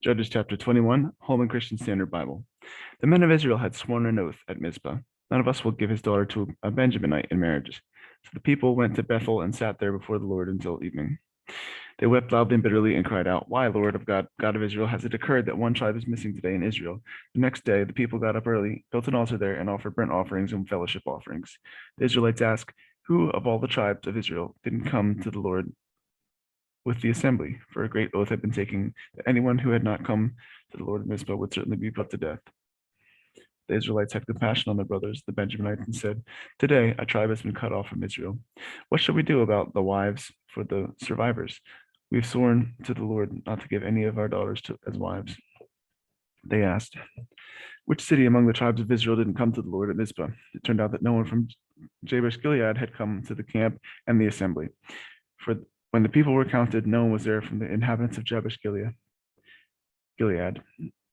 Judges chapter 21, Holman Christian Standard Bible. The men of Israel had sworn an oath at Mizpah. None of us will give his daughter to a Benjaminite in marriage. So the people went to Bethel and sat there before the Lord until evening. They wept loudly and bitterly and cried out, "Why, Lord of God, God of Israel, has it occurred that one tribe is missing today in Israel?" The next day, the people got up early, built an altar there, and offered burnt offerings and fellowship offerings. The Israelites asked, "Who of all the tribes of Israel didn't come to the Lord with the assembly? For a great oath had been taken that anyone who had not come to the Lord of Mizpah would certainly be put to death." The Israelites had compassion on their brothers, the Benjaminites, and said, "Today a tribe has been cut off from Israel. What shall we do about the wives for the survivors? We've sworn to the Lord not to give any of our daughters as wives." They asked, "Which city among the tribes of Israel didn't come to the Lord at Mizpah?" It turned out that no one from Jabesh Gilead had come to the camp and the assembly. For when the people were counted, no one was there from the inhabitants of Jabesh Gilead.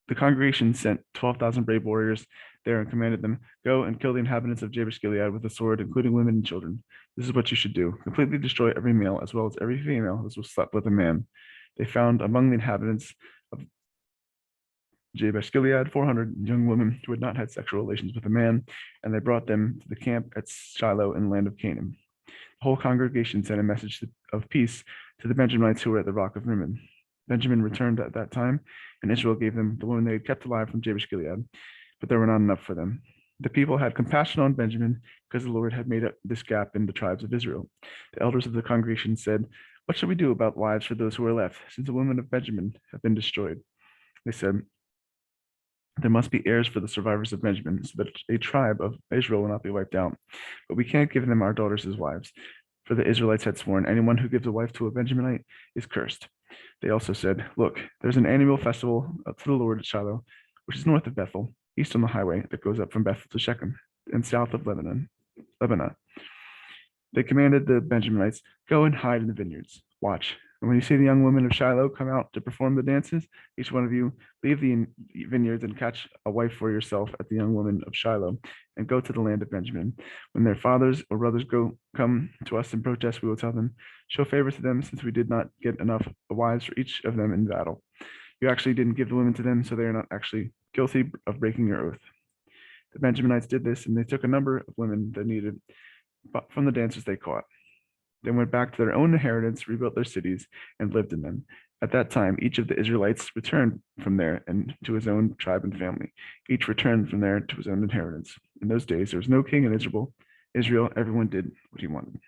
The congregation sent 12,000 brave warriors there and commanded them, "Go and kill the inhabitants of Jabesh Gilead with the sword, including women and children. This is what you should do. Completely destroy every male as well as every female who was slept with a man." They found among the inhabitants of Jabesh Gilead 400 young women who had not had sexual relations with a man, and they brought them to the camp at Shiloh in the land of Canaan. The whole congregation sent a message of peace to the Benjaminites who were at the rock of Rimmon. Benjamin returned at that time, and Israel gave them the woman they had kept alive from Jabesh Gilead, but there were not enough for them. The people had compassion on Benjamin because the Lord had made up this gap in the tribes of Israel. The elders of the congregation said, "What shall we do about wives for those who are left, since the women of Benjamin have been destroyed?" They said, "There must be heirs for the survivors of Benjamin, so that a tribe of Israel will not be wiped out. But we can't give them our daughters as wives." For the Israelites had sworn, "Anyone who gives a wife to a Benjaminite is cursed." They also said, "Look, there's an annual festival to the Lord at Shiloh, which is north of Bethel, east on the highway that goes up from Bethel to Shechem, and south of Lebanon." They commanded the Benjaminites, "Go and hide in the vineyards. Watch. And when you see the young women of Shiloh come out to perform the dances, each one of you leave the vineyards and catch a wife for yourself at the young women of Shiloh, and go to the land of Benjamin. When their fathers or brothers come to us and protest, we will tell them, 'Show favor to them, since we did not get enough wives for each of them in battle. You actually didn't give the women to them, so they are not actually guilty of breaking your oath.'" The Benjaminites did this, and they took a number of women that needed from the dancers they caught. They went back to their own inheritance, rebuilt their cities, and lived in them. At that time, each of the Israelites returned from there and to his own tribe and family. Each returned from there to his own inheritance. In those days, there was no king in Israel. Everyone did what he wanted.